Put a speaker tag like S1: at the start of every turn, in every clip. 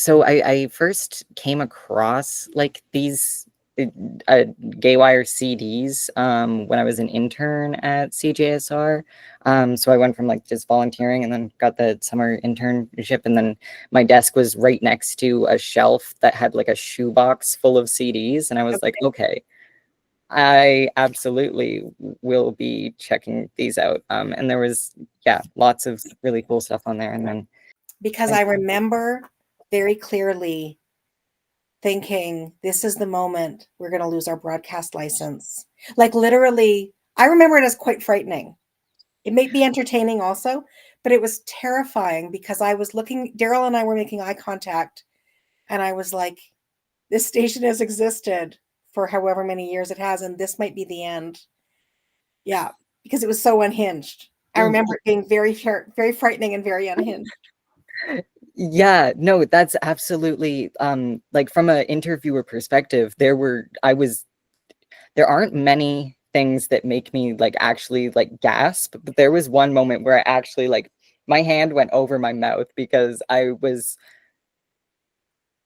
S1: So I first came across like these GayWire CDs when I was an intern at CJSR. So I went from like just volunteering and then got the summer internship, and then my desk was right next to a shelf that had like a shoebox full of CDs, and I was like, okay, I absolutely will be checking these out. And there was, yeah, lots of really cool stuff on there. And then
S2: because I remember very clearly thinking, this is the moment we're going to lose our broadcast license. Like literally, I remember it as quite frightening. It may be entertaining also, but it was terrifying because I was looking, Daryl and I were making eye contact, and I was like, this station has existed for however many years it has, and this might be the end. Yeah, because it was so unhinged. I remember it being very frightening and very unhinged.
S1: Yeah, no, that's absolutely like from an interviewer perspective, there aren't many things that make me like actually like gasp, but there was one moment where I actually like my hand went over my mouth because I was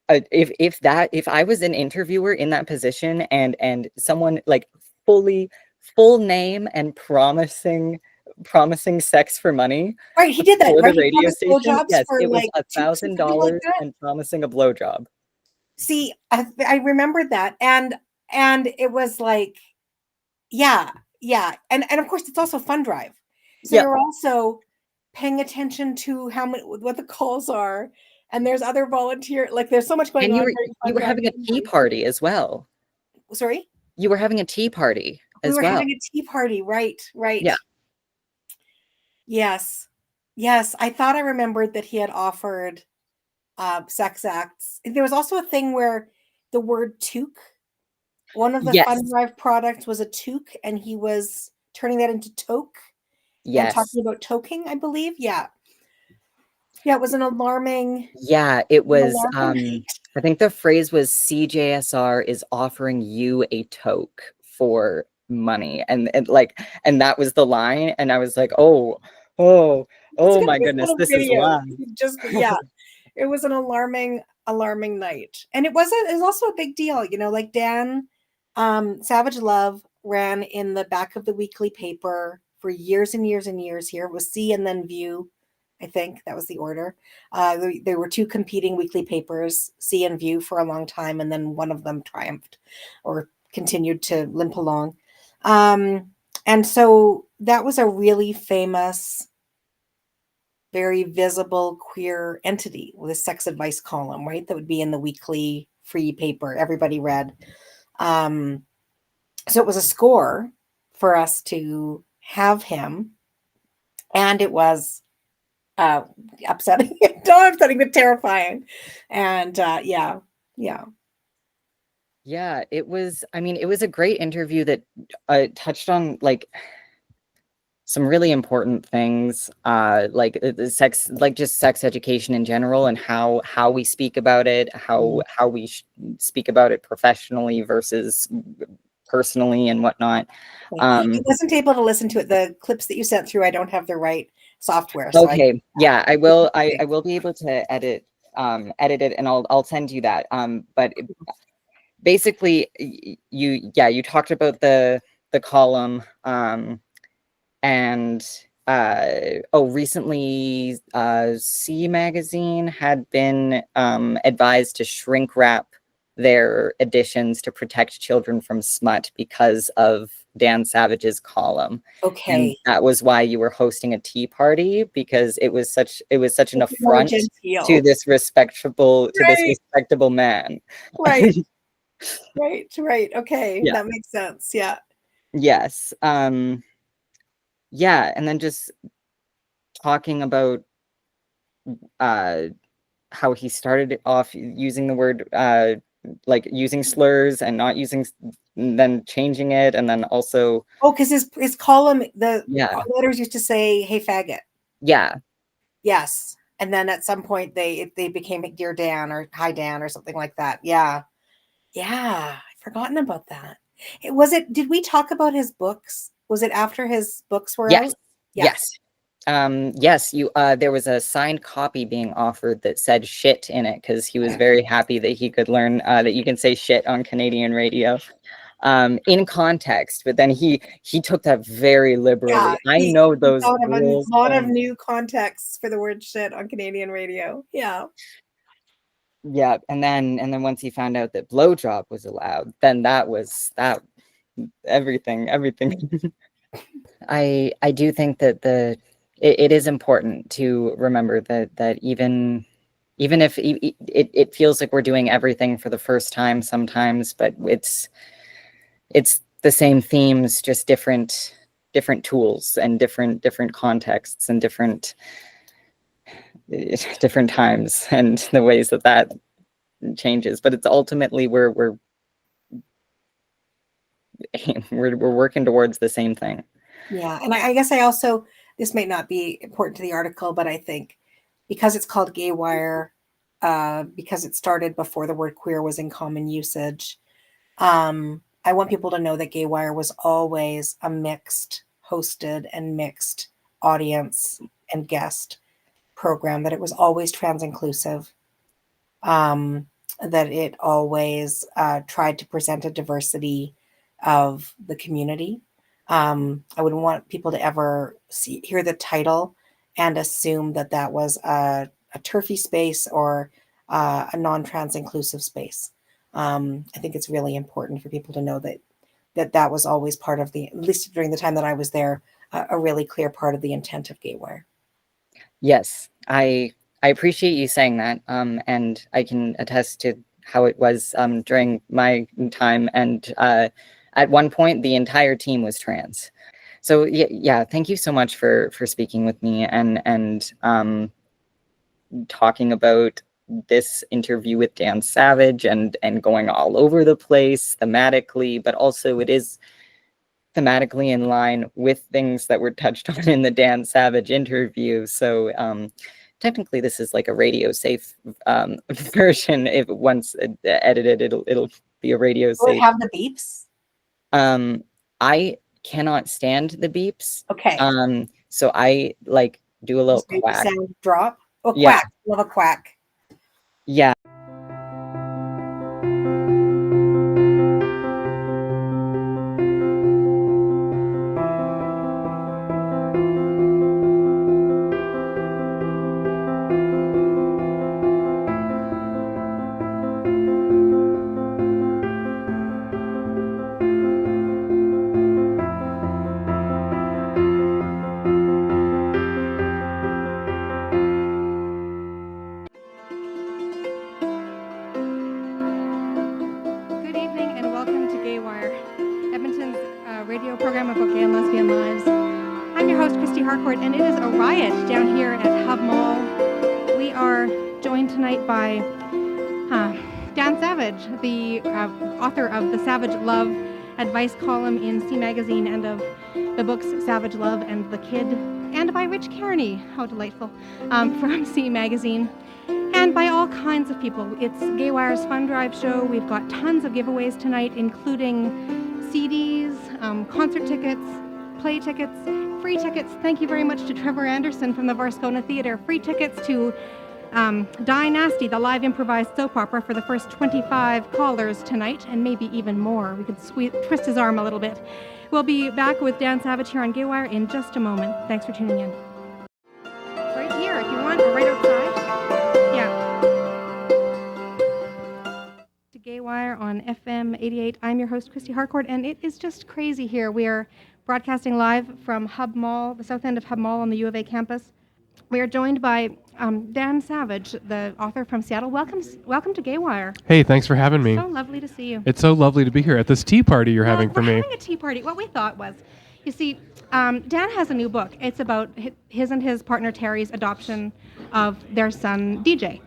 S1: if I was an interviewer in that position and someone like full name and promising sex for money.
S2: Right, he did that,
S1: for
S2: right?
S1: the radio station. Yes,
S2: for
S1: it was
S2: like
S1: $1,000 and promising a blowjob.
S2: See, I remembered that, and it was like, yeah, and of course it's also FunDrive, so
S1: Yep.
S2: you're also paying attention to what the calls are, and there's other volunteer, like there's so much going
S1: And
S2: on.
S1: you were having a tea party as well.
S2: Sorry?
S1: You were having a tea party as well.
S2: We were having a tea party, right.
S1: Yeah.
S2: Yes. I thought I remembered that he had offered sex acts. There was also a thing where the word toque, one of the FunDrive products was a toque, and he was turning that into toke.
S1: Yes.
S2: And talking about toking, I believe. Yeah. Yeah, it was an alarming.
S1: Yeah, it was. I think the phrase was CJSR is offering you a toke for money, and that was the line, and I was like, oh my goodness, this is live.
S2: It was an alarming night, and it was also a big deal, like Dan, Savage Love ran in the back of the weekly paper for years and years and years. Here it was C and then View. I think that was the order. There were two competing weekly papers, C and View, for a long time, and then one of them triumphed or continued to limp along. And so that was a really famous, very visible queer entity with a sex advice column, right? That would be in the weekly free paper everybody read. So it was a score for us to have him, and it was upsetting, not upsetting, but terrifying. And yeah,
S1: it was. I mean, it was a great interview that touched on like some really important things, like the sex, like just sex education in general, and how we speak about it, how we speak about it professionally versus personally and whatnot.
S2: I wasn't able to listen to it. The clips that you sent through, I don't have the right software.
S1: So okay, yeah, I will. I will be able to edit it, and I'll send you that. But basically, you talked about the column, and recently, C Magazine had been advised to shrink wrap their editions to protect children from smut because of Dan Savage's column.
S2: Okay.
S1: And that was why you were hosting a tea party, because it was such an affront to this respectable man.
S2: Right. Right. Okay. Yeah. That makes sense. Yeah.
S1: Yes. Yeah, and then just talking about how he started off using the word like using slurs and not using, then changing it, and then also
S2: because his column, the letters used to say "Hey faggot."
S1: Yeah.
S2: Yes, and then at some point they became "Dear Dan" or "Hi Dan" or something like that. Yeah, I've forgotten about that. Did we talk about his books? Was it after his books were out?
S1: Yes. Yes, there was a signed copy being offered that said shit in it because he was very happy that he could learn that you can say shit on Canadian radio in context, but then he took that very liberally.
S2: Yeah,
S1: I know
S2: he
S1: those
S2: thought of a
S1: rules.
S2: lot of new contexts for the word shit on Canadian radio. Yeah.
S1: Yeah, and then once he found out that blowjob was allowed, then that everything. I do think that it is important to remember that even if it feels like we're doing everything for the first time sometimes, but it's the same themes, just different tools and different contexts and different times and the ways that changes. But it's ultimately we're working towards the same thing.
S2: Yeah, and I guess I also, this might not be important to the article, but I think because it's called GayWire, because it started before the word queer was in common usage, I want people to know that GayWire was always a mixed hosted and mixed audience and guest program, that it was always trans inclusive, that it always tried to present a diversity of the community. I wouldn't want people to ever hear the title and assume that that was a turfy space or a non-trans inclusive space. I think it's really important for people to know that was always part of at least during the time that I was there, a really clear part of the intent of GayWire.
S1: Yes, I appreciate you saying that, and I can attest to how it was during my time, and at one point the entire team was trans. So yeah, thank you so much for speaking with me and talking about this interview with Dan Savage and going all over the place thematically, but also it is thematically in line with things that were touched on in the Dan Savage interview. So technically this is like a radio safe version. If once edited, it'll be a radio safe.
S2: Will it have the beeps?
S1: I cannot stand the beeps.
S2: Okay.
S1: So I like do a little quack.
S2: Sound drop. Oh,
S1: Yeah.
S2: quack. Love a quack.
S1: Yeah.
S3: Edmonton's radio program about gay and lesbian lives. I'm your host, Kristy Harcourt, and it is a riot down here at Hub Mall. We are joined tonight by Dan Savage, the author of the Savage Love advice column in C Magazine and of the books Savage Love and The Kid, and by Rich Kearney, how delightful, from C Magazine. And by all kinds of people. It's GayWire's FunDrive show. We've got tons of giveaways tonight, including CDs, concert tickets, play tickets, free tickets. Thank you very much to Trevor Anderson from the Varscona Theatre. Free tickets to Die Nasty, the live improvised soap opera, for the first 25 callers tonight, and maybe even more. We could twist his arm a little bit. We'll be back with Dan Savage here on GayWire in just a moment. Thanks for tuning in. Right here, if you want, or right outside. GayWire on FM 88. I'm your host, Kristy Harcourt, and it is just crazy here. We are broadcasting live from Hub Mall, the south end of Hub Mall on the U of A campus. We are joined by Dan Savage, the author from Seattle. Welcome to GayWire.
S4: Hey, thanks for having me.
S3: So lovely to see you.
S4: It's so lovely to be here at this tea party you're having for me.
S3: We're having a tea party. What we thought was, you see, Dan has a new book. It's about his and his partner Terry's adoption of their son, DJ.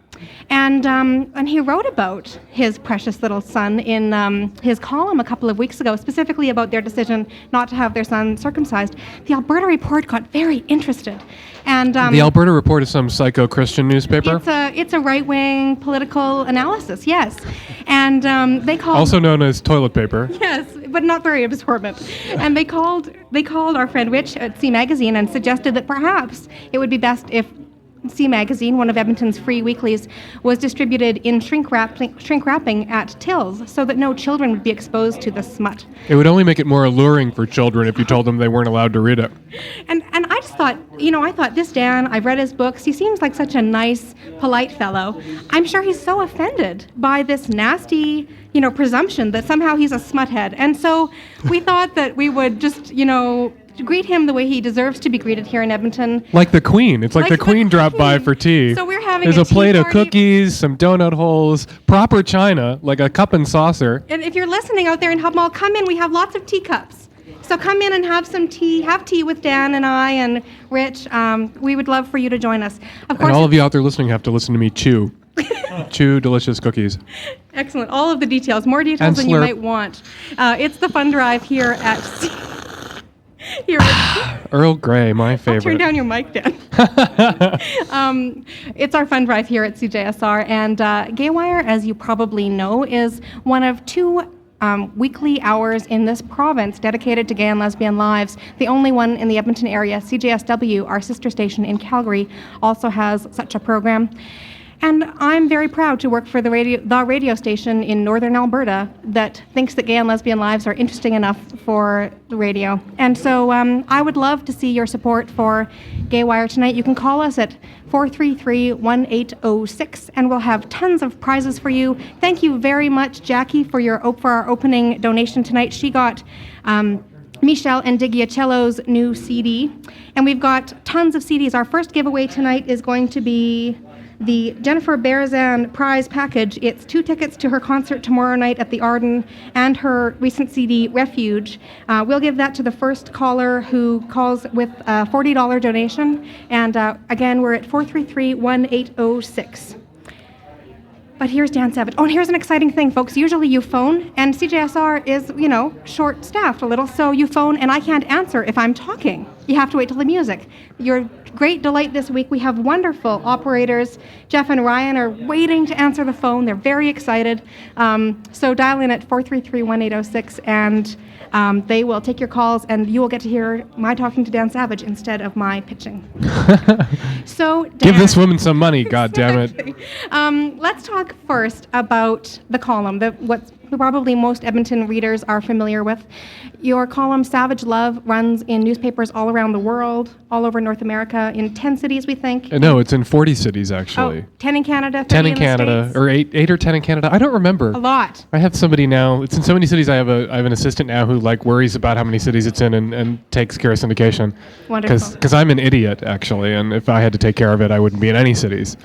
S3: And he wrote about his precious little son in his column a couple of weeks ago, specifically about their decision not to have their son circumcised. The Alberta Report got very interested. And
S4: the Alberta Report is some psycho-Christian newspaper?
S3: It's a right-wing political analysis, yes. And they called...
S4: Also known as toilet paper.
S3: Yes, but not very absorbent. And they called our friend Rich at C Magazine and suggested that perhaps it would be best if C Magazine, one of Edmonton's free weeklies, was distributed in shrink wrapping at tills so that no children would be exposed to the smut.
S4: It would only make it more alluring for children if you told them they weren't allowed to read it.
S3: And I just thought, this Dan, I've read his books. He seems like such a nice, polite fellow. I'm sure he's so offended by this nasty, presumption that somehow he's a smuthead. And so we thought that we would just, greet him the way he deserves to be greeted here in Edmonton.
S4: Like the Queen. It's like the Queen dropped by for tea.
S3: So we're having
S4: There's a plate of
S3: party.
S4: cookies, some donut holes, proper china, like a cup and saucer.
S3: And if you're listening out there in Hub Mall, come in. We have lots of teacups. So come in and have some tea. Have tea with Dan and I and Rich. We would love for you to join us. Of course,
S4: and all of you out there listening have to listen to me chew. Chew delicious cookies.
S3: Excellent. All of the details. More details
S4: And
S3: than you
S4: slurp.
S3: might want. It's the FunDrive here at...
S4: Earl Grey, my favorite.
S3: I'll turn down your mic, Dan. It's our FunDrive here at CJSR, and GayWire, as you probably know, is one of two weekly hours in this province dedicated to gay and lesbian lives. The only one in the Edmonton area. CJSW, our sister station in Calgary, also has such a program. And I'm very proud to work for the radio station in northern Alberta that thinks that gay and lesbian lives are interesting enough for the radio. And so I would love to see your support for GayWire tonight. You can call us at 433-1806, and we'll have tons of prizes for you. Thank you very much, Jackie, for our opening donation tonight. She got Michelle and Digiacello's new CD, and we've got tons of CDs. Our first giveaway tonight is going to be the Jennifer Berzan prize package. It's 2 tickets to her concert tomorrow night at the Arden and her recent CD, Refuge. We'll give that to the first caller who calls with a $40 donation. And again, we're at 433-1806. But here's Dan Savage. Oh, and here's an exciting thing, folks. Usually you phone, and CJSR is, short-staffed a little, so you phone, and I can't answer if I'm talking. You have to wait till the music. Your great delight this week, we have wonderful operators. Jeff and Ryan are waiting to answer the phone. They're very excited. So dial in at 433-1806, and they will take your calls, and you will get to hear my talking to Dan Savage instead of my pitching. So, Dan,
S4: give this woman some money, goddammit.
S3: Let's talk first about the column, what probably most Edmonton readers are familiar with. Your column, Savage Love, runs in newspapers all around the world, all over North America, in 10 cities, we think.
S4: No, it's in 40 cities, actually.
S3: Oh, 10 in Canada, 30
S4: 10 in
S3: the
S4: Canada,
S3: States.
S4: or 8 or 10 in Canada. I don't remember.
S3: A lot.
S4: I have somebody now. It's in so many cities. I have an assistant now who worries about how many cities it's in and takes care of syndication.
S3: Wonderful.
S4: Because I'm an idiot, actually, and if I had to take care of it, I wouldn't be in any cities.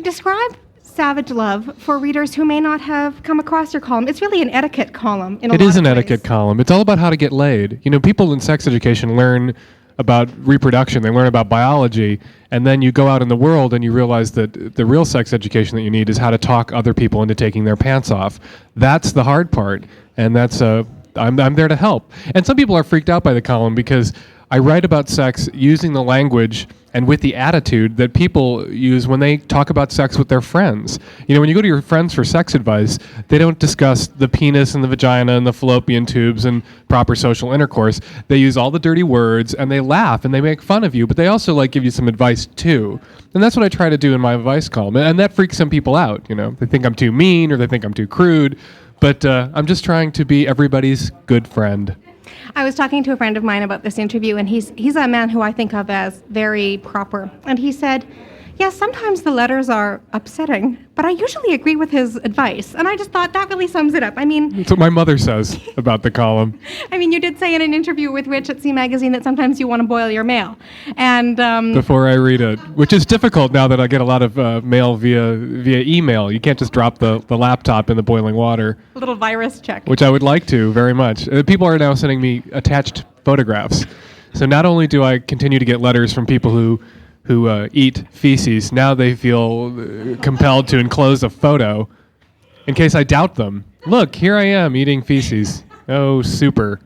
S3: Describe Savage Love for readers who may not have come across your column. It's really an etiquette column in a lot of ways.
S4: It is an etiquette column. It's all about how to get laid. People in sex education learn about reproduction. They learn about biology. And then you go out in the world and you realize that the real sex education that you need is how to talk other people into taking their pants off. That's the hard part. And I'm there to help. And some people are freaked out by the column because I write about sex using the language and with the attitude that people use when they talk about sex with their friends. When you go to your friends for sex advice, they don't discuss the penis and the vagina and the fallopian tubes and proper social intercourse. They use all the dirty words and they laugh and they make fun of you, but they also give you some advice too. And that's what I try to do in my advice column. And that freaks some people out. They think I'm too mean or they think I'm too crude, but I'm just trying to be everybody's good friend.
S3: I was talking to a friend of mine about this interview, and he's a man who I think of as very proper. And he said, yes, sometimes the letters are upsetting, but I usually agree with his advice. And I just thought that really sums it up.
S4: That's what my mother says about the column.
S3: You did say in an interview with Rich at C Magazine that sometimes you want to boil your mail. And
S4: before I read it, which is difficult now that I get a lot of mail via email. You can't just drop the laptop in the boiling water.
S3: A little virus check.
S4: Which I would like to very much. People are now sending me attached photographs. So not only do I continue to get letters from people who who eat feces, now they feel compelled to enclose a photo in case I doubt them. Look, here I am eating feces. Oh, super.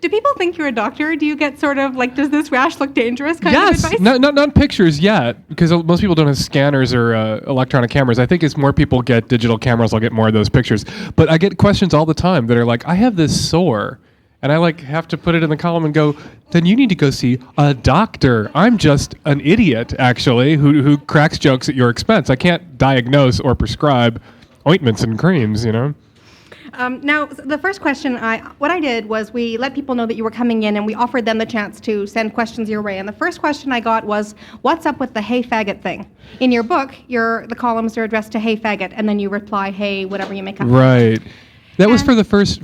S3: Do people think you're a doctor? Do you get sort of like, does this rash look dangerous kind of
S4: Yes,
S3: advice?
S4: not pictures yet, because most people don't have scanners or electronic cameras. I think as more people get digital cameras, I'll get more of those pictures. But I get questions all the time that are like, I have this sore, and I like have to put it in the column and go, then you need to go see a doctor. I'm just an idiot, actually, who cracks jokes at your expense. I can't diagnose or prescribe ointments and creams, you know?
S3: Now, the first question, what I did was we let people know that you were coming in, and we offered them the chance to send questions your way. And the first question I got was, what's up with the hey faggot thing? In your book, the columns are addressed to hey faggot, and then you reply, hey, whatever you make up.
S4: Right. That was for the first,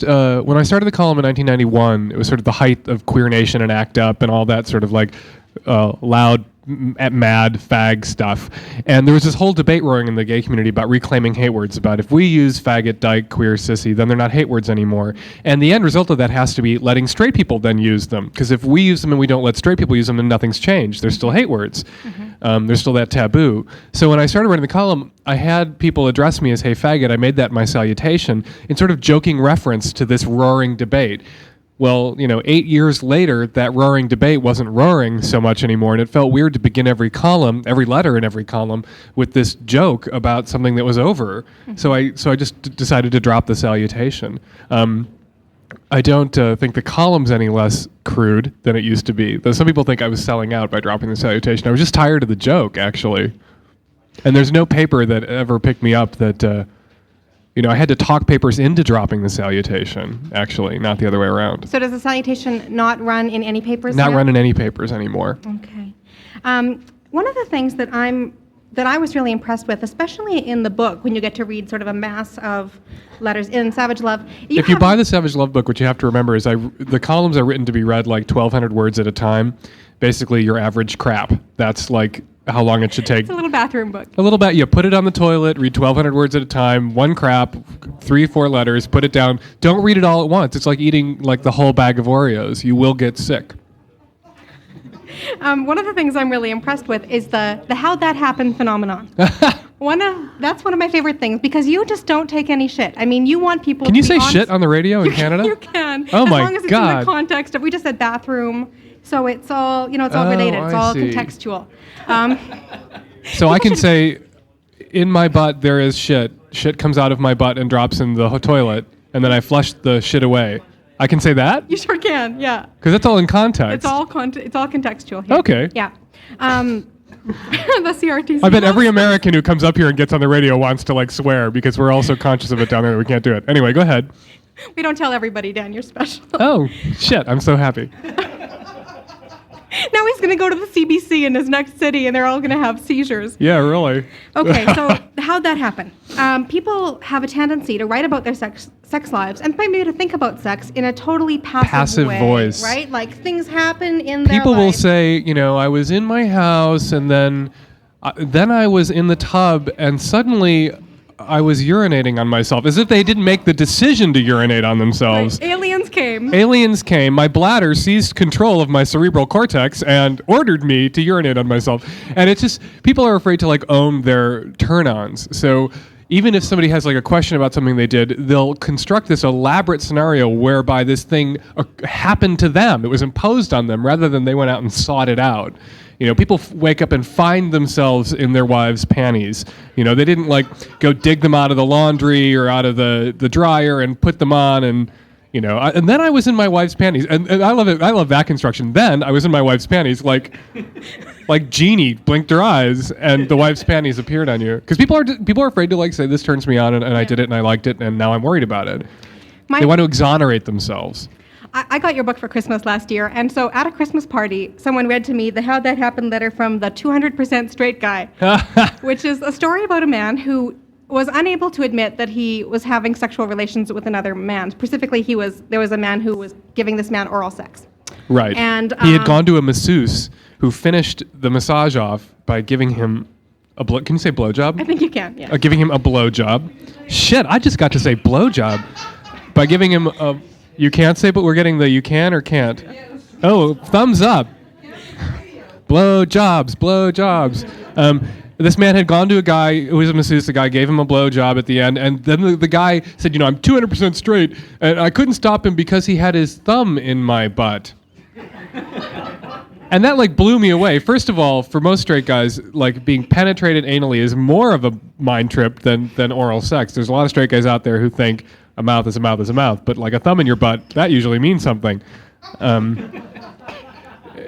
S4: when I started the column in 1991, it was sort of the height of Queer Nation and ACT UP and all that sort of like loud, mad fag stuff. And there was this whole debate roaring in the gay community about reclaiming hate words, about if we use faggot, dyke, queer, sissy, then they're not hate words anymore. And the end result of that has to be letting straight people then use them. Because if we use them and we don't let straight people use them, then nothing's changed. They're still hate words. There's still that taboo. So when I started writing the column, I had people address me as hey faggot. I made that my salutation in sort of joking reference to this roaring debate. Well, 8 years later, that roaring debate wasn't roaring so much anymore, and it felt weird to begin every letter in every column, with this joke about something that was over. So I just decided to drop the salutation. I don't think the column's any less crude than it used to be, though some people think I was selling out by dropping the salutation. I was just tired of the joke, actually. And there's no paper that ever picked me up that... I had to talk papers into dropping the salutation, actually, not the other way around.
S3: So does the salutation not run in any papers?
S4: Not
S3: now?
S4: run in any papers anymore.
S3: Okay. One of the things that I was really impressed with, especially in the book, when you get to read sort of a mass of letters in Savage Love.
S4: If you buy the Savage Love book, what you have to remember is the columns are written to be read like 1,200 words at a time. Basically, your average crap. That's like how long it should take.
S3: It's a little bathroom book.
S4: You put it on the toilet, read 1,200 words at a time, one crap, 3-4 letters, put it down. Don't read it all at once. It's like eating like the whole bag of Oreos. You will get sick.
S3: One of the things I'm really impressed with is the how that happened phenomenon. That's one of my favorite things, because you just don't take any shit. I mean, you want people
S4: Can
S3: to
S4: you
S3: be
S4: say
S3: honest.
S4: shit on the radio in Canada?
S3: You can.
S4: Oh my
S3: God. As long as it's in the context of, we just said bathroom, so it's all, it's all related. It's all contextual.
S4: So I can say, in my butt there is shit. Shit comes out of my butt and drops in the toilet, and then I flush the shit away. I can say that?
S3: You sure can, yeah.
S4: Because that's all in context.
S3: It's all contextual here.
S4: Okay.
S3: Yeah. The CRTC.
S4: I bet every American who comes up here and gets on the radio wants to like swear, because we're all so conscious of it down there that we can't do it. Anyway, go ahead.
S3: We don't tell everybody, Dan, you're special.
S4: Oh, shit. I'm so happy.
S3: Now he's going to go to the CBC in his next city, and they're all going to have seizures.
S4: Yeah, really.
S3: Okay, so how'd that happen? People have a tendency to write about their sex lives, and maybe to think about sex in a totally passive way,
S4: voice.
S3: Right? Like things happen in their
S4: People will
S3: life.
S4: say, I was in my house, and then I was in the tub, and suddenly I was urinating on myself, as if they didn't make the decision to urinate on themselves.
S3: Right.
S4: Aliens came. My bladder seized control of my cerebral cortex and ordered me to urinate on myself. And it's just, people are afraid to like own their turn-ons. So even if somebody has like a question about something they did, they'll construct this elaborate scenario whereby this thing happened to them. It was imposed on them rather than they went out and sought it out. People wake up and find themselves in their wives' panties. They didn't like go dig them out of the laundry or out of the dryer and put them on and and then I was in my wife's panties, and I love it. I love that construction. Then I was in my wife's panties, like Jeannie blinked her eyes, and the wife's panties appeared on you. Because people are afraid to like say this turns me on, and I did it, and I liked it, and now I'm worried about it. They want to exonerate themselves.
S3: I got your book for Christmas last year, and so at a Christmas party, someone read to me the How'd That Happen letter from the 200% straight guy, which is a story about a man who was unable to admit that he was having sexual relations with another man. Specifically, there was a man who was giving this man oral sex.
S4: Right.
S3: And
S4: he had gone to a masseuse who finished the massage off by giving him can you say blowjob?
S3: I think you can, yeah.
S4: Giving him a blowjob. Shit, I just got to say blowjob. By giving him a... You can't say, but we're getting the you can or can't. Oh, thumbs up. blow jobs. This man had gone to a guy who was a masseuse. The guy gave him a blow job at the end, and then the guy said, I'm 200% straight, and I couldn't stop him because he had his thumb in my butt. And that blew me away. First of all, for most straight guys, being penetrated anally is more of a mind trip than oral sex. There's a lot of straight guys out there who think a mouth is a mouth is a mouth, but a thumb in your butt, that usually means something.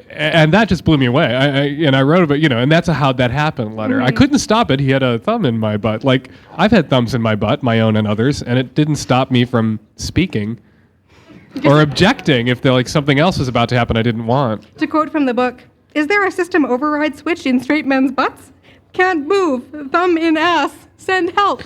S4: And that just blew me away. I wrote about, and that's a how'd that happen letter. I couldn't stop it. He had a thumb in my butt. I've had thumbs in my butt, my own and others, and it didn't stop me from speaking or objecting if something else was about to happen I didn't want.
S3: To quote from the book, is there a system override switch in straight men's butts? Can't move. Thumb in ass. Send help.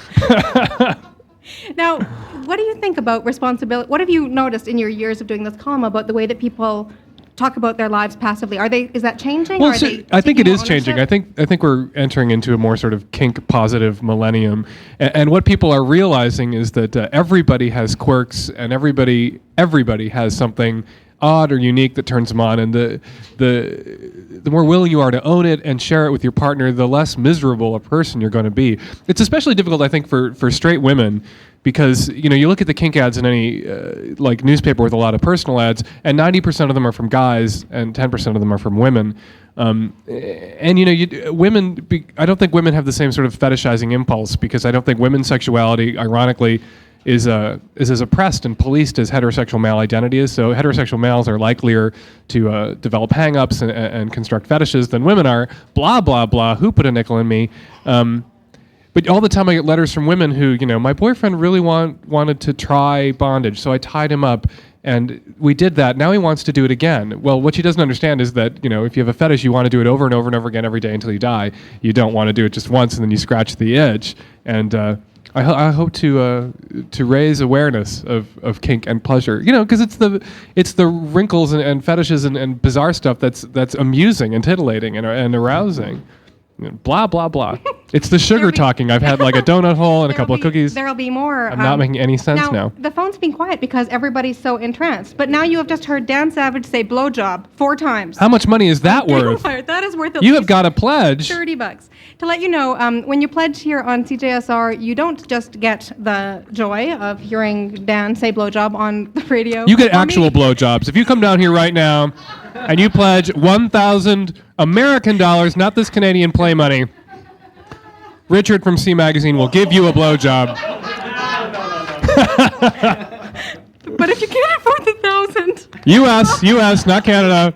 S3: Now, what do you think about responsibility? What have you noticed in your years of doing this column about the way that people talk about their lives passively? Is that changing?
S4: Well, I think it is changing. I think we're entering into a more sort of kink positive millennium, and what people are realizing is that everybody has quirks, and everybody has something odd or unique that turns them on, and the more willing you are to own it and share it with your partner, the less miserable a person you're going to be. It's especially difficult, I think, for straight women, because you look at the kink ads in any newspaper with a lot of personal ads, and 90% of them are from guys and 10% of them are from women. Women. I don't think women have the same sort of fetishizing impulse, because I don't think women's sexuality, ironically, is as oppressed and policed as heterosexual male identity is. So heterosexual males are likelier to develop hang-ups and construct fetishes than women are. Blah, blah, blah. Who put a nickel in me? But all the time I get letters from women who, my boyfriend really wanted to try bondage, so I tied him up, and we did that. Now he wants to do it again. Well, what she doesn't understand is that, if you have a fetish, you want to do it over and over and over again every day until you die. You don't want to do it just once and then you scratch the itch. And I hope to raise awareness of kink and pleasure, because it's the wrinkles and fetishes and bizarre stuff that's amusing and titillating and arousing. Blah, blah, blah. It's the sugar talking. I've had a donut hole and a couple of cookies.
S3: There'll be more.
S4: I'm not making any sense now.
S3: The phone's being quiet because everybody's so entranced. But now you have just heard Dan Savage say blowjob 4 times.
S4: How much money is that worth?
S3: That is worth
S4: You have got to pledge.
S3: $30. To let you know, when you pledge here on CJSR, you don't just get the joy of hearing Dan say blowjob on the radio.
S4: You get actual blowjobs. If you come down here right now and you pledge 1,000 American dollars, not this Canadian play money, Richard from C Magazine will give you a blowjob.
S3: But if you can't afford the 1,000.
S4: U.S., not Canada.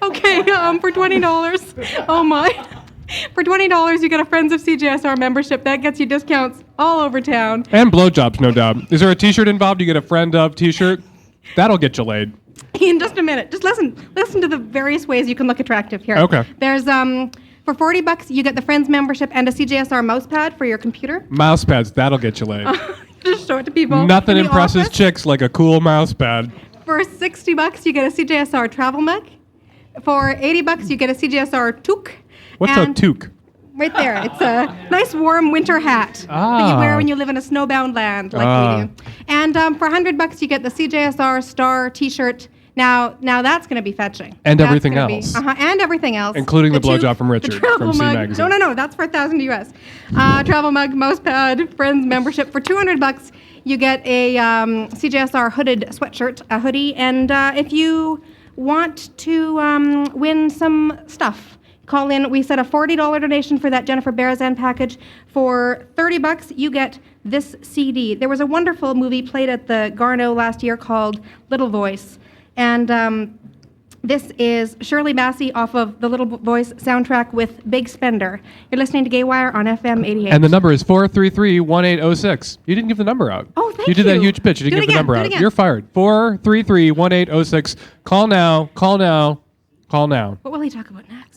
S3: Okay, for $20. Oh my. For $20, you get a Friends of CJSR membership. That gets you discounts all over town.
S4: And blowjobs, no doubt. Is there a T-shirt involved? You get a Friend of T-shirt? That'll get you laid.
S3: In just a minute. Just listen to the various ways you can look attractive here.
S4: Okay.
S3: There's for $40, you get the Friends membership and a CJSR mouse pad for your computer.
S4: Mouse pads, that'll get you laid.
S3: Just show it to people.
S4: Nothing impresses chicks like a cool mouse pad.
S3: For $60, you get a CJSR travel mug. For $80, you get a CJSR toque.
S4: What's a toque?
S3: Right there. It's a nice warm winter hat that you wear when you live in a snowbound land like we do. And for $100, you get the CJSR Star T-shirt. Now that's going to be fetching.
S4: And everything else.
S3: And everything else.
S4: Including the blowjob from Richard from C Magazine.
S3: No, that's for $1,000 US. Travel mug, mouse pad, Friends membership. For $200, you get a CJSR hooded sweatshirt, a hoodie. And if you want to win some stuff, call in. We set a $40 donation for that Jennifer Barazan package. For $30, you get this CD. There was a wonderful movie played at the Garneau last year called Little Voice. And this is Shirley Bassey off of the Little Voice soundtrack with Big Spender. You're listening to GayWire on FM 88.
S4: And the number is 433-1806. You didn't give the number out.
S3: Oh, thank
S4: you. You did that huge pitch. You didn't give the number out. You're fired. 433-1806. Call now. Call now. Call now.
S3: What will he talk about next?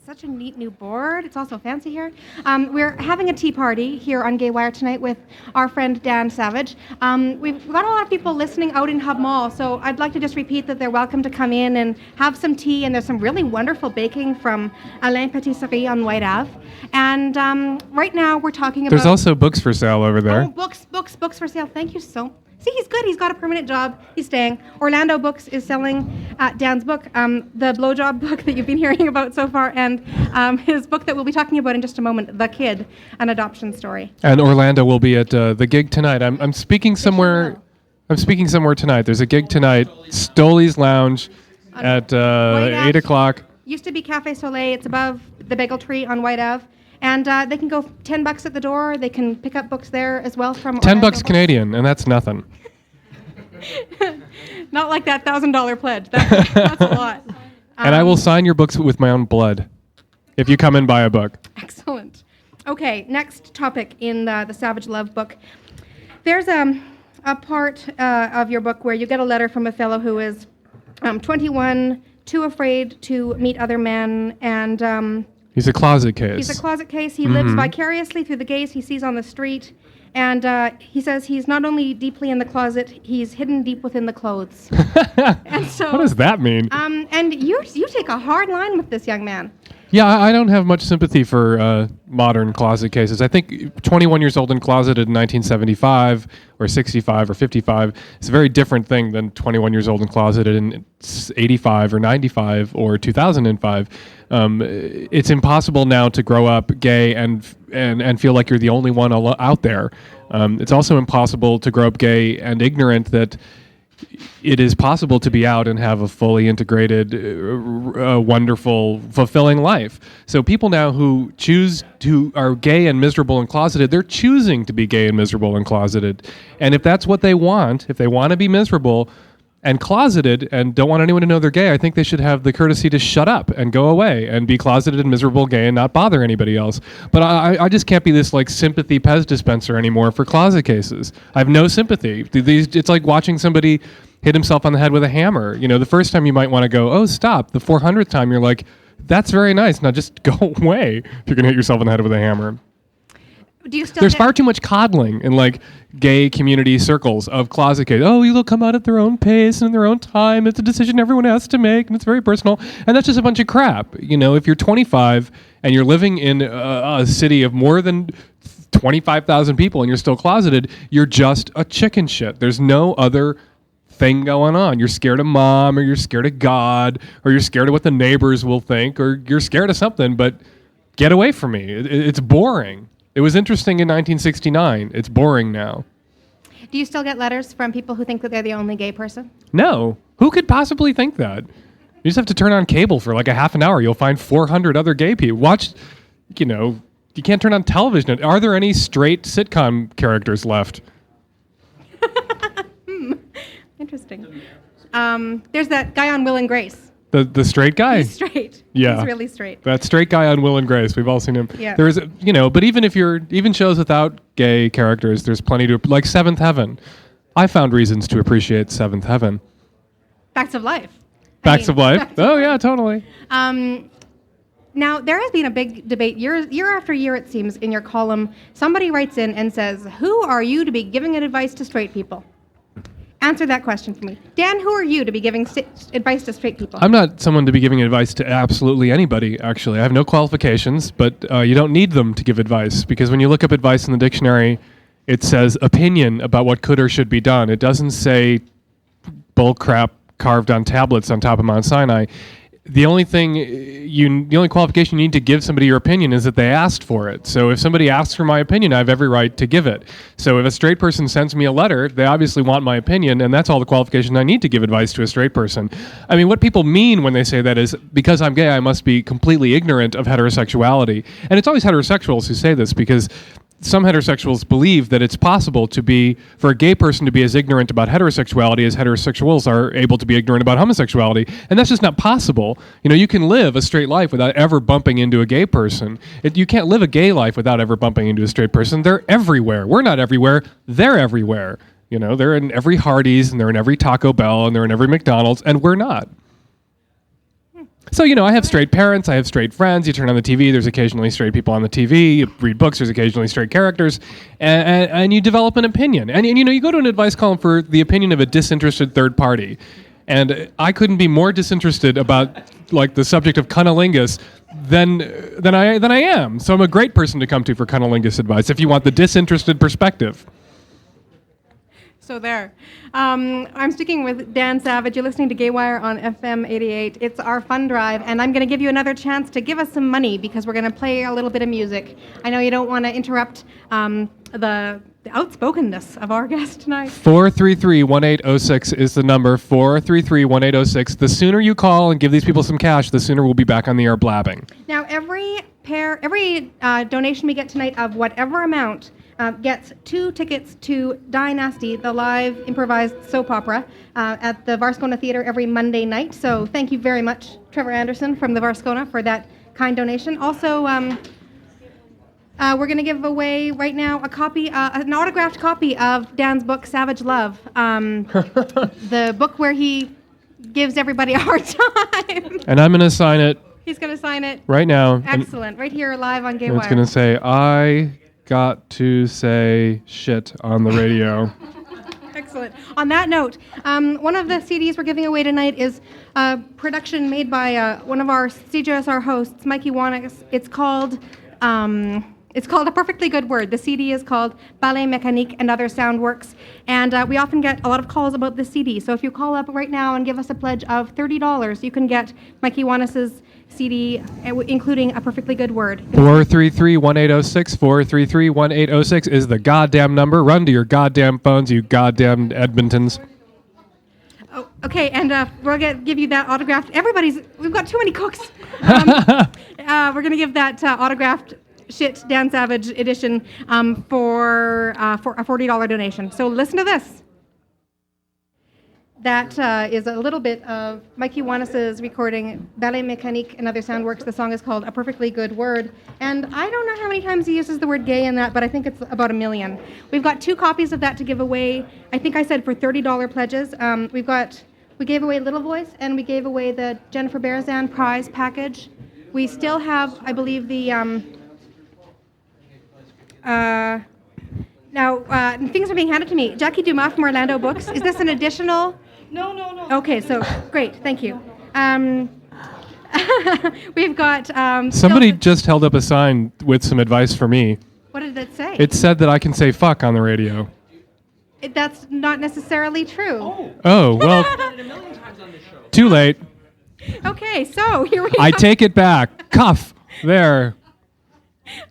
S3: Such a neat new board. It's also fancy here. We're having a tea party here on GayWire tonight with our friend Dan Savage. We've got a lot of people listening out in Hub Mall, so I'd like to just repeat that they're welcome to come in and have some tea, and there's some really wonderful baking from Alain Patisserie on White Ave. And right now we're talking about...
S4: There's also books for sale over there.
S3: Oh, books for sale. Thank you so much. See, he's good. He's got a permanent job. He's staying. Orlando Books is selling Dan's book, the blowjob book that you've been hearing about so far, and his book that we'll be talking about in just a moment, The Kid, an adoption story.
S4: And Orlando will be at the gig tonight. I'm speaking somewhere. I'm speaking somewhere tonight. There's a gig tonight, Stoley's Lounge, at 8 o'clock.
S3: Used to be Cafe Soleil. It's above the Bagel Tree on White Ave. And they can go $10 at the door. They can pick up books there as well from
S4: $10 Canadian, and that's nothing.
S3: Not like that $1,000 pledge. That's a lot.
S4: And I will sign your books with my own blood if you come and buy a book.
S3: Excellent. Okay, next topic in the Savage Love book. There's a part of your book where you get a letter from a fellow who is 21, too afraid to meet other men, and
S4: he's a closet case.
S3: He's a closet case. He lives vicariously through the gays he sees on the street. And he says he's not only deeply in the closet, he's hidden deep within the clothes. And so,
S4: what does that mean?
S3: And you take a hard line with this young man.
S4: Yeah, I don't have much sympathy for modern closet cases. I think 21 years old and closeted in 1975 or 65 or 55 is a very different thing than 21 years old and closeted in 85 or 95 or 2005. It's impossible now to grow up gay and feel like you're the only one out there. It's also impossible to grow up gay and ignorant that it is possible to be out and have a fully integrated, wonderful, fulfilling life. So people now who are gay and miserable and closeted, they're choosing to be gay and miserable and closeted. And if that's what they want, if they want to be miserable and closeted and don't want anyone to know they're gay, I think they should have the courtesy to shut up and go away and be closeted and miserable gay and not bother anybody else. But I just can't be this like sympathy Pez dispenser anymore for closet cases. I have no sympathy. It's like watching somebody hit himself on the head with a hammer. You know, the first time you might want to go, oh, stop. The 400th time you're like, that's very nice. Now just go away if you're going to hit yourself on the head with a hammer.
S3: Do you still
S4: There's far too much coddling in like gay community circles of closet gays. Oh, they'll come out at their own pace and their own time. It's a decision everyone has to make, and it's very personal. And that's just a bunch of crap. You know, if you're 25 and you're living in a city of more than 25,000 people and you're still closeted, you're just a chicken shit. There's no other thing going on. You're scared of mom, or you're scared of God, or you're scared of what the neighbors will think, or you're scared of something, but get away from me. It's boring. It was interesting in 1969. It's boring now.
S3: Do you still get letters from people who think that they're the only gay person?
S4: No. Who could possibly think that? You just have to turn on cable for like a half an hour. You'll find 400 other gay people. Watch, you can't turn on television. Are there any straight sitcom characters left?
S3: Interesting. There's that guy on Will and Grace.
S4: The straight guy?
S3: He's straight.
S4: Yeah.
S3: He's really straight.
S4: That straight guy on Will and Grace. We've all seen him.
S3: Yeah.
S4: There is, but even shows without gay characters, there's plenty to, like Seventh Heaven. I found reasons to appreciate Seventh Heaven.
S3: Facts of Life.
S4: Facts of Life? Yeah, totally.
S3: Now, there has been a big debate year after year, it seems, in your column. Somebody writes in and says, who are you to be giving advice to straight people? Answer that question for me. Dan, who are you to be giving advice to straight people?
S4: I'm not someone to be giving advice to absolutely anybody, actually. I have no qualifications, but you don't need them to give advice, because when you look up advice in the dictionary, it says opinion about what could or should be done. It doesn't say bullcrap carved on tablets on top of Mount Sinai. The only qualification you need to give somebody your opinion is that they asked for it. So if somebody asks for my opinion, I have every right to give it. So if a straight person sends me a letter, they obviously want my opinion, and that's all the qualification I need to give advice to a straight person. I mean, what people mean when they say that is, because I'm gay, I must be completely ignorant of heterosexuality. And it's always heterosexuals who say this, because some heterosexuals believe that it's possible for a gay person to be as ignorant about heterosexuality as heterosexuals are able to be ignorant about homosexuality. And that's just not possible. You can live a straight life without ever bumping into a gay person. You can't live a gay life without ever bumping into a straight person. They're everywhere. We're not everywhere. They're everywhere. They're in every Hardee's, and they're in every Taco Bell, and they're in every McDonald's, and we're not. So, I have straight parents, I have straight friends. You turn on the TV, there's occasionally straight people on the TV. You read books, there's occasionally straight characters. And you develop an opinion. And, you go to an advice column for the opinion of a disinterested third party. And I couldn't be more disinterested about, like, the subject of cunnilingus than I am. So I'm a great person to come to for cunnilingus advice if you want the disinterested perspective.
S3: So there. I'm speaking with Dan Savage. You're listening to GayWire on FM 88. It's our FunDrive, and I'm going to give you another chance to give us some money because we're going to play a little bit of music. I know you don't want to interrupt the outspokenness of our guest tonight.
S4: 433-1806 is the number. 433-1806. The sooner you call and give these people some cash, the sooner we'll be back on the air blabbing.
S3: Now, every donation we get tonight of whatever amount gets 2 tickets to Dynasty, the live improvised soap opera at the Varscona Theatre every Monday night. So thank you very much, Trevor Anderson from the Varscona, for that kind donation. Also, we're going to give away right now a copy, an autographed copy of Dan's book, Savage Love, the book where he gives everybody a hard time.
S4: And I'm going to sign it.
S3: He's going to sign it
S4: right now.
S3: Excellent. Right here live on GayWire.
S4: It's going to say, I got to say shit on the radio.
S3: Excellent. On that note, one of the CDs we're giving away tonight is a production made by one of our CJSR hosts, Mikey Wanis. It's called A Perfectly Good Word. The CD is called Ballet Mécanique and Other Sound Works. And we often get a lot of calls about this CD. So if you call up right now and give us a pledge of $30, you can get Mikey Wanis's CD, including A Perfectly Good Word.
S4: 433-1806. 433-1806 is the goddamn number. Run to your goddamn phones, you goddamn Edmontons.
S3: Oh, okay, and we're going to give you that autographed. We've got too many cooks. We're going to give that autographed shit Dan Savage edition for a $40 donation. So listen to this. That is a little bit of Mikey Wanis's recording, Ballet Mécanique and Other Sound Works. The song is called A Perfectly Good Word. And I don't know how many times he uses the word gay in that, but I think it's about 1 million. We've got 2 copies of that to give away. I think I said for $30 pledges. We gave away Little Voice, and we gave away the Jennifer Barazan prize package. We still have, I believe, the... Now, things are being handed to me. Jackie Dumas from Orlando Books. Is this an additional... No. Okay, so great, thank you. We've got...
S4: Somebody just held up a sign with some advice for me.
S3: What did it say?
S4: It said that I can say fuck on the radio.
S3: That's not necessarily true.
S4: Oh, well, too late.
S3: Okay, so here we go.
S4: I take it back. Cuff. There.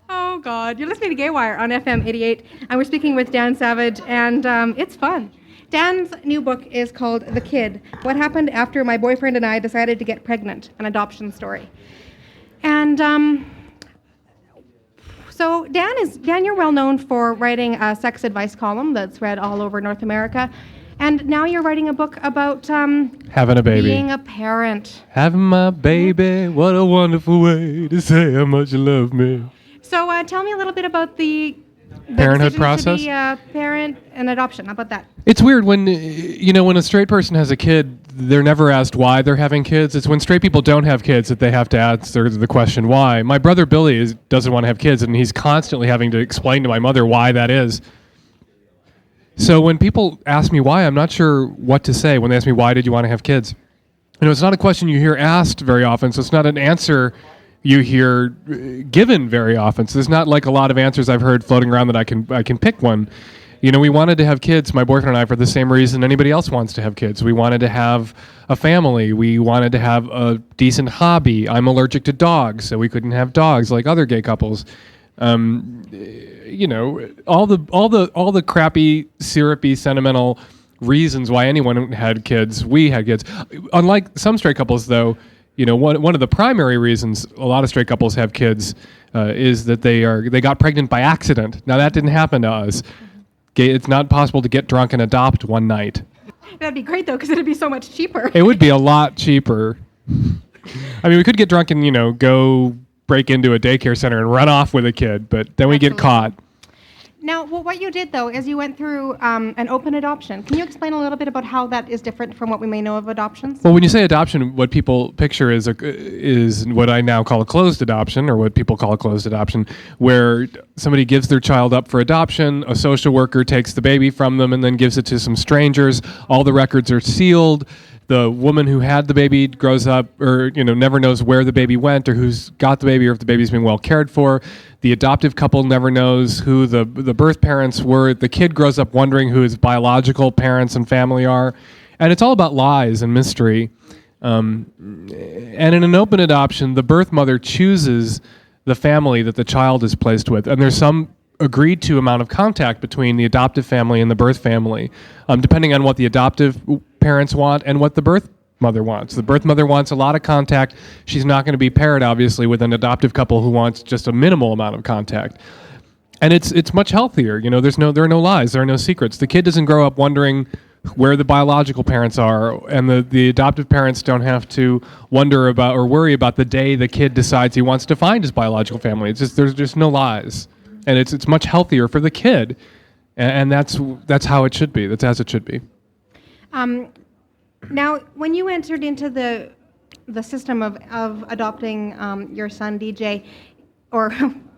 S3: Oh, God. You're listening to GayWire on FM 88, and we're speaking with Dan Savage, and it's fun. Dan's new book is called The Kid, What Happened After My Boyfriend and I Decided to Get Pregnant, an adoption story. And so Dan, you're well known for writing a sex advice column that's read all over North America, and now you're writing a book about
S4: having a baby.
S3: Being a parent.
S4: Having my baby, what a wonderful way to say how much you love me.
S3: So tell me a little bit about the
S4: parenthood process?
S3: To be parent and adoption. How about that?
S4: It's weird when a straight person has a kid, they're never asked why they're having kids. It's when straight people don't have kids that they have to answer the question why. My brother Billy doesn't want to have kids, and he's constantly having to explain to my mother why that is. So when people ask me why, I'm not sure what to say when they ask me why did you want to have kids. It's not a question you hear asked very often, so it's not an answer you hear given very often. So there's not like a lot of answers I've heard floating around that I can pick one. We wanted to have kids, my boyfriend and I, for the same reason anybody else wants to have kids. We wanted to have a family. We wanted to have a decent hobby. I'm allergic to dogs, so we couldn't have dogs like other gay couples. All the crappy, syrupy, sentimental reasons why anyone had kids, we had kids. Unlike some straight couples, though, one of the primary reasons a lot of straight couples have kids is that they got pregnant by accident. Now that didn't happen to us. It's not possible to get drunk and adopt one night.
S3: That'd be great though, because it'd be so much cheaper.
S4: It would be a lot cheaper. I mean, we could get drunk and go break into a daycare center and run off with a kid, but then we get caught.
S3: Now, what you did, though, is you went through an open adoption. Can you explain a little bit about how that is different from what we may know of adoptions?
S4: Well, when you say adoption, what people picture is what I now call a closed adoption, or what people call a closed adoption, where somebody gives their child up for adoption, a social worker takes the baby from them and then gives it to some strangers. All the records are sealed. the woman who had the baby grows up or, never knows where the baby went or who's got the baby or if the baby's been well cared for. The adoptive couple never knows who the birth parents were. The kid grows up wondering who his biological parents and family are. And it's all about lies and mystery. And in an open adoption, the birth mother chooses the family that the child is placed with. And there's some agreed to amount of contact between the adoptive family and the birth family, depending on what the adoptive parents want and what the birth mother wants. The birth mother wants a lot of contact. She's not going to be paired, obviously, with an adoptive couple who wants just a minimal amount of contact. And it's much healthier. There are no lies. There are no secrets. The kid doesn't grow up wondering where the biological parents are, and the adoptive parents don't have to wonder about or worry about the day the kid decides he wants to find his biological family. It's just there's just no lies. And it's much healthier for the kid, and that's how it should be. That's as it should be.
S3: Now, when you entered into the system of adopting your son, DJ, or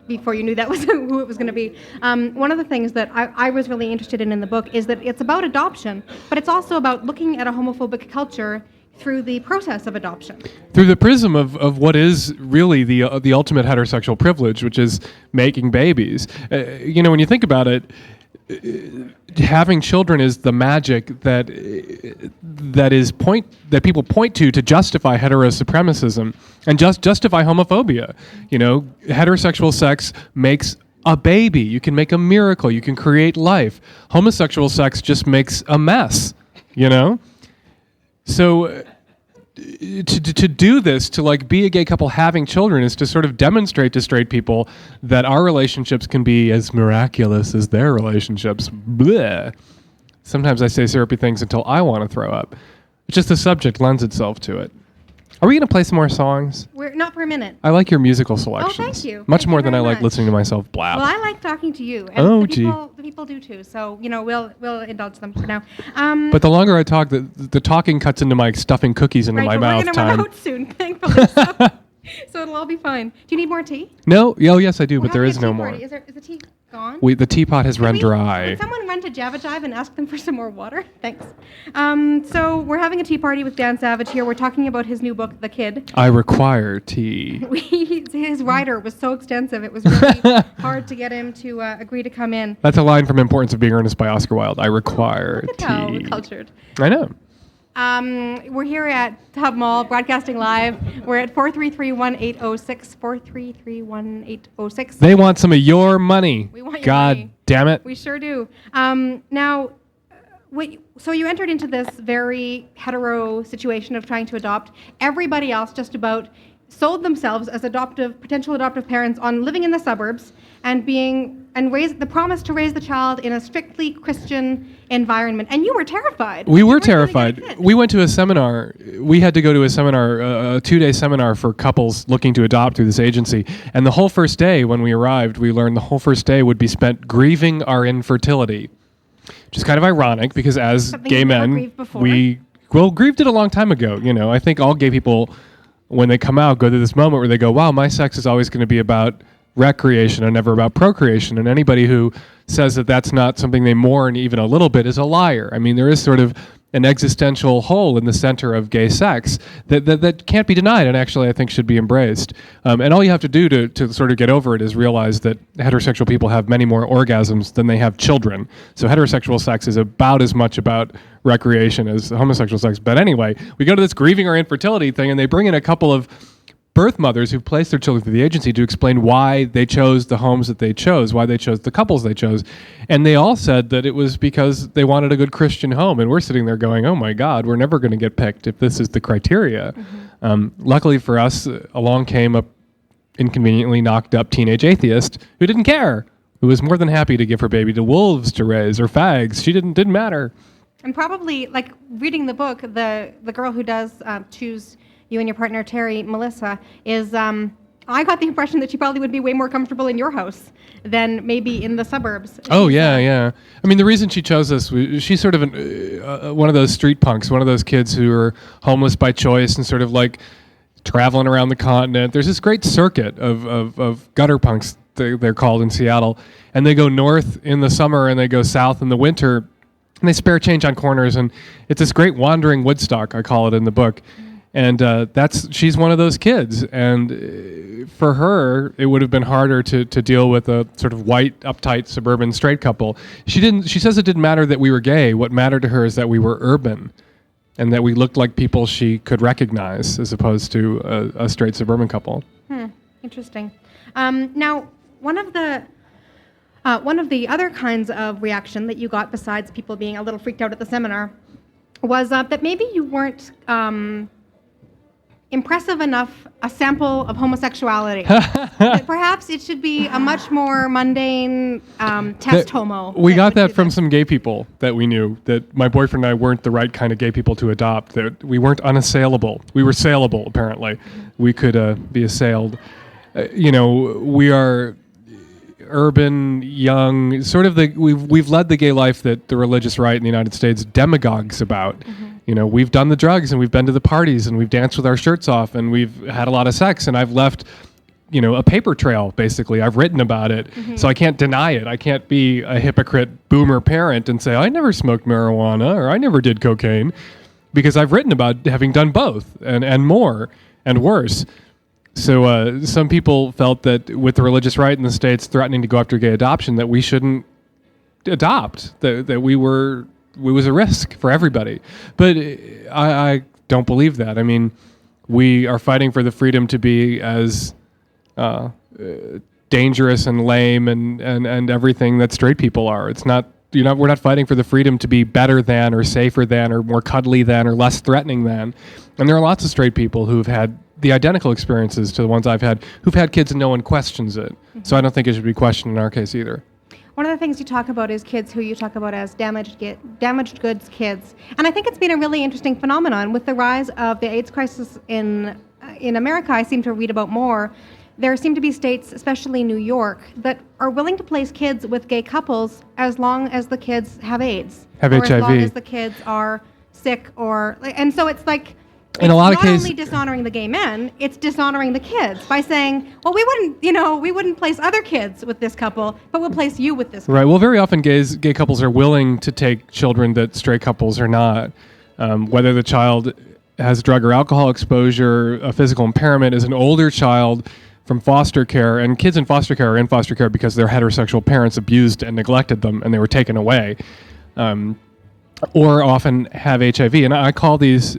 S3: before you knew that was who it was going to be, one of the things that I was really interested in the book is that it's about adoption, but it's also about looking at a homophobic culture through the process of adoption. Through
S4: the prism of what is really the ultimate heterosexual privilege, which is making babies. When you think about it, having children is the magic that people point to justify heterosupremacism and justify homophobia. Heterosexual sex makes a baby. You can make a miracle. You can create life. Homosexual sex just makes a mess. So to do this, to be a gay couple having children, is to sort of demonstrate to straight people that our relationships can be as miraculous as their relationships. Blech. Sometimes I say syrupy things until I want to throw up. It's just the subject lends itself to it. Are we going to play some more songs?
S3: We're not for a minute.
S4: I like your musical selections.
S3: Oh, thank you.
S4: Much
S3: Thank
S4: more
S3: you
S4: than I
S3: very
S4: like
S3: much.
S4: listening to myself blab.
S3: Well, I like talking to you, and
S4: Oh,
S3: the people do too. So we'll indulge them for now.
S4: But the longer I talk, the talking cuts into my stuffing cookies into my mouth
S3: we're
S4: time.
S3: Run out soon, thankfully. So it'll all be fine. Do you need more tea?
S4: No. Oh, yes, I do,
S3: We're
S4: but there
S3: having
S4: is
S3: a
S4: no
S3: tea
S4: more.
S3: party. Is the tea gone?
S4: The teapot has run dry.
S3: Can someone run to Java Jive and ask them for some more water? Thanks. So we're having a tea party with Dan Savage here. We're talking about his new book, The Kid.
S4: I require tea.
S3: His rider was so extensive, it was really hard to get him to agree to come in.
S4: That's a line from Importance of Being Earnest by Oscar Wilde. I require
S3: Look at
S4: tea.
S3: how cultured.
S4: I know.
S3: We're here at Hub Mall, broadcasting live. We're at 433-1806, 433-1806.
S4: They want some of your money.
S3: We want your
S4: God
S3: money.
S4: damn it.
S3: We sure do. Now, so you entered into this very hetero situation of trying to adopt. Everybody else just about sold themselves as potential adoptive parents on living in the suburbs and raise the promise to raise the child in a strictly Christian environment. And you were terrified.
S4: We were terrified. We went to a seminar. We had to go to a seminar, a 2-day seminar for couples looking to adopt through this agency. And the whole first day, when we arrived, we learned the whole first day would be spent grieving our infertility, which is kind of ironic because as
S3: Something
S4: gay
S3: you've never
S4: men,
S3: grieved before.
S4: we grieved it a long time ago. I think all gay people, when they come out, go through this moment where they go, wow, my sex is always going to be about recreation and never about procreation. And anybody who says that that's not something they mourn even a little bit is a liar. I mean, there is sort of an existential hole in the center of gay sex that can't be denied and actually I think should be embraced. And all you have to do to sort of get over it is realize that heterosexual people have many more orgasms than they have children. So heterosexual sex is about as much about recreation as homosexual sex. But anyway, we go to this grieving our infertility thing and they bring in a couple of birth mothers who've placed their children through the agency to explain why they chose the homes that they chose, why they chose the couples they chose. And they all said that it was because they wanted a good Christian home. And we're sitting there going, oh my God, we're never going to get picked if this is the criteria. Mm-hmm. Luckily for us, along came a inconveniently knocked up teenage atheist who didn't care, who was more than happy to give her baby to wolves to raise or fags. She didn't matter.
S3: And probably, like, reading the book, the girl who does choose you and your partner, Terry, Melissa, is, I got the impression that she probably would be way more comfortable in your house than maybe in the suburbs.
S4: Oh, yeah. I mean, the reason she chose us, she's sort of one of those street punks, one of those kids who are homeless by choice and sort of like traveling around the continent. There's this great circuit of gutter punks, they're called in Seattle, and they go north in the summer and they go south in the winter. and they spare change on corners, and it's this great wandering Woodstock, I call it in the book. And she's one of those kids, and for her, it would have been harder to deal with a sort of white, uptight, suburban straight couple. She says it didn't matter that we were gay. What mattered to her is that we were urban, and that we looked like people she could recognize, as opposed to a straight suburban couple.
S3: Interesting. Now, one of the other kinds of reaction that you got, besides people being a little freaked out at the seminar, was that maybe you weren't impressive enough a sample of homosexuality. That perhaps it should be a much more mundane test homo.
S4: We got that from some gay people that we knew, that my boyfriend and I weren't the right kind of gay people to adopt, that we weren't unassailable. We were saleable, apparently. We could be assailed. We are urban, young, sort of we've led the gay life that the religious right in the United States demagogues about. We've done the drugs, and we've been to the parties, and we've danced with our shirts off, and we've had a lot of sex, and I've left, a paper trail, basically. I've written about it, so I can't deny it. I can't be a hypocrite boomer parent and say, I never smoked marijuana, or I never did cocaine, because I've written about having done both, and more, and worse. So some people felt that with the religious right in the States threatening to go after gay adoption, that we shouldn't adopt, that we was a risk for everybody. But I don't believe that. I mean, we are fighting for the freedom to be as dangerous and lame and everything that straight people are. It's not, we're not fighting for the freedom to be better than or safer than or more cuddly than or less threatening than. And there are lots of straight people who've had the identical experiences to the ones I've had, who've had kids and no one questions it. So I don't think it should be questioned in our case either.
S3: One of the things you talk about is kids who you talk about as damaged goods kids. And I think it's been a really interesting phenomenon with the rise of the AIDS crisis in America. I seem to read about more. There seem to be states, especially New York, that are willing to place kids with gay couples as long as the kids have AIDS.
S4: Have
S3: or
S4: HIV.
S3: As long as the kids are sick and so it's like,
S4: in a lot of
S3: cases,
S4: not
S3: only dishonoring the gay men, it's dishonoring the kids by saying, well, we wouldn't place other kids with this couple, but we'll place you with this couple.
S4: Right. Well, very often gay couples are willing to take children that straight couples are not. Whether the child has drug or alcohol exposure, a physical impairment, is an older child from foster care, and kids in foster care are in foster care because their heterosexual parents abused and neglected them and they were taken away, or often have HIV. And I call these...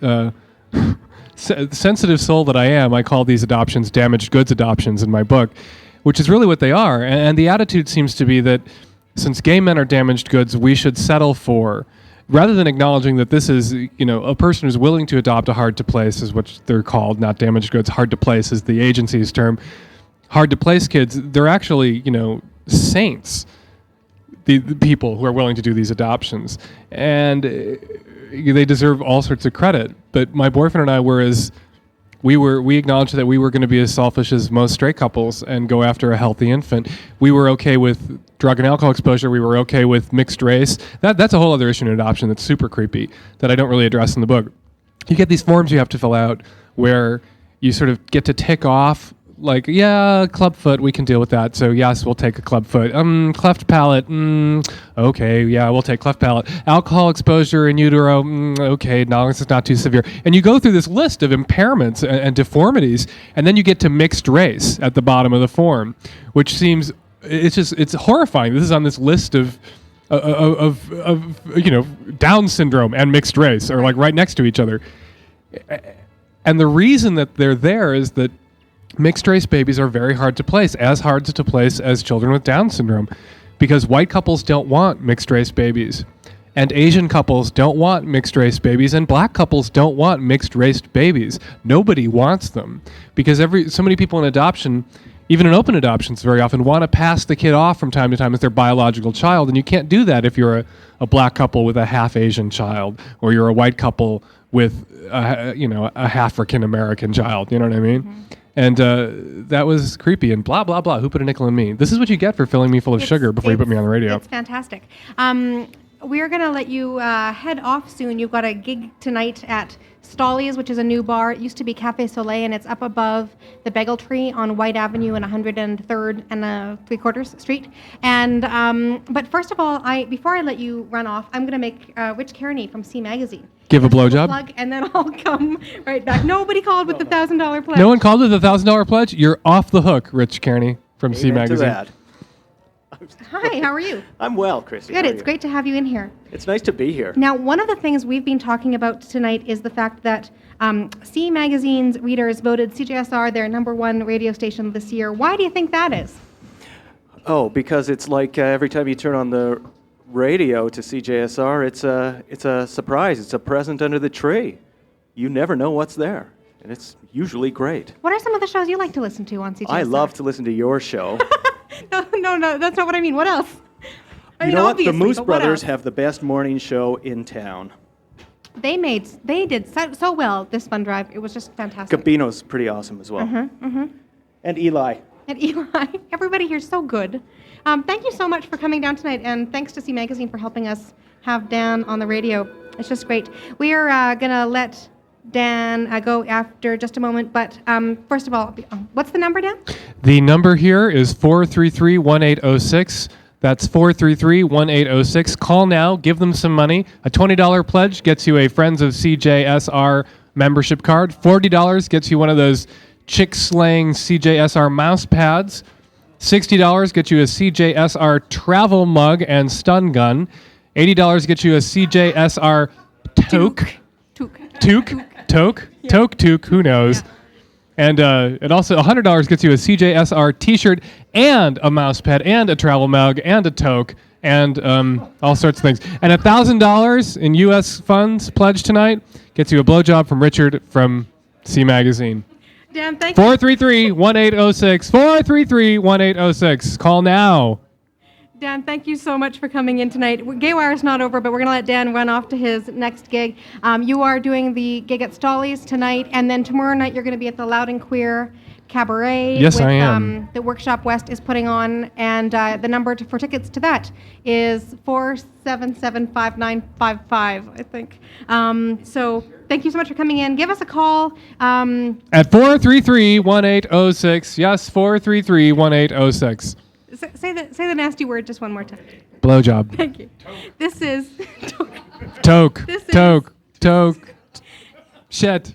S4: sensitive soul that I am, I call these adoptions damaged goods adoptions in my book, which is really what they are. And the attitude seems to be that since gay men are damaged goods, we should settle for, rather than acknowledging that this is, a person who's willing to adopt a hard to place is what they're called, not damaged goods. Hard to place is the agency's term. Hard to place kids, they're actually, saints. The people who are willing to do these adoptions. And they deserve all sorts of credit. But my boyfriend and I we acknowledged that we were going to be as selfish as most straight couples and go after a healthy infant. We were okay with drug and alcohol exposure. We were okay with mixed race. That's a whole other issue in adoption that's super creepy that I don't really address in the book. You get these forms you have to fill out where you sort of get to tick off, like, yeah, clubfoot, we can deal with that. So yes, we'll take a clubfoot. Cleft palate, okay, yeah, we'll take cleft palate. Alcohol exposure in utero, okay, no, this is not too severe. And you go through this list of impairments and deformities, and then you get to mixed race at the bottom of the form, which seems, it's horrifying. This is on this list of Down syndrome and mixed race are like right next to each other. And the reason that they're there is that mixed race babies are very hard to place, as hard to place as children with Down syndrome, because white couples don't want mixed race babies, and Asian couples don't want mixed race babies, and black couples don't want mixed race babies. Nobody wants them, because so many people in adoption, even in open adoptions very often, want to pass the kid off from time to time as their biological child, and you can't do that if you're a black couple with a half Asian child, or you're a white couple with a half African American child. You know what I mean? Mm-hmm. And that was creepy and blah, blah, blah. Who put a nickel in me? This is what you get for filling me full of sugar before you put me on the radio.
S3: It's fantastic. we're going to let you head off soon. You've got a gig tonight at Stolly's, which is a new bar. It used to be Cafe Soleil, and it's up above the Bagel Tree on White Avenue and 103rd and 3/4 Street. And but first of all, before I let you run off, I'm going to make Rich Kearney from C Magazine
S4: Give a blowjob.
S3: plug, and then I'll come right back. Nobody called with the $1,000 pledge.
S4: No one called with the $1,000 pledge? You're off the hook, Rich Kearney from C
S5: Amen to
S4: Magazine.
S5: that.
S3: Hi, how are you?
S5: I'm well, Kristy.
S3: Good.
S5: How are
S3: It's
S5: you?
S3: great to have you in here.
S5: It's nice to be here.
S3: Now, one of the things we've been talking about tonight is the fact that C Magazine's readers voted CJSR their #1 radio station this year. Why do you think that is?
S5: Oh, because it's like every time you turn on the radio to CJSR, it's a surprise. It's a present under the tree. You never know what's there, and it's usually great.
S3: What are some of the shows you like to listen to on CJSR?
S5: I love to listen to your show.
S3: No, that's not what I mean. What else? I
S5: You
S3: mean,
S5: know what? The
S3: obviously,
S5: Moose
S3: but what
S5: Brothers
S3: else?
S5: have the best morning show in town.
S3: They did so well this FunDrive. It was just fantastic.
S5: Gabino's pretty awesome as well. And Eli.
S3: And Eli, everybody here's so good. Thank you so much for coming down tonight, and thanks to C Magazine for helping us have Dan on the radio. It's just great. We are going to let Dan go after just a moment, but first of all, what's the number, Dan?
S4: The number here is 433-1806. That's 433-1806. Call now. Give them some money. A $20 pledge gets you a Friends of CJSR membership card. $40 gets you one of those chick-slaying CJSR mouse pads. $60 gets you a CJSR travel mug and stun gun. $80 gets you a CJSR toque. Toque, who knows?
S3: Yeah.
S4: And also $100 gets you a CJSR T-shirt and a mouse pad and a travel mug and a toque and all sorts of things. And $1,000 in U.S. funds pledged tonight gets you a blowjob from Richard from C Magazine.
S3: Dan, thank you.
S4: 433-1806. 433-1806. Call now.
S3: Dan, thank you so much for coming in tonight. GayWire's not over, but we're going to let Dan run off to his next gig. You are doing the gig at Stolly's tonight, and then tomorrow night you're going to be at the Loud and Queer Cabaret.
S4: Yes, I am.
S3: The Workshop West is putting on, and the number for tickets to that is 477-5955, I think. So thank you so much for coming in. Give us a call.
S4: At 433-1806. Yes, 433-1806.
S3: Say the nasty word just one more time.
S4: Blowjob.
S3: Thank you. This is...
S4: Toque.
S3: This is-
S4: Toque. Shit.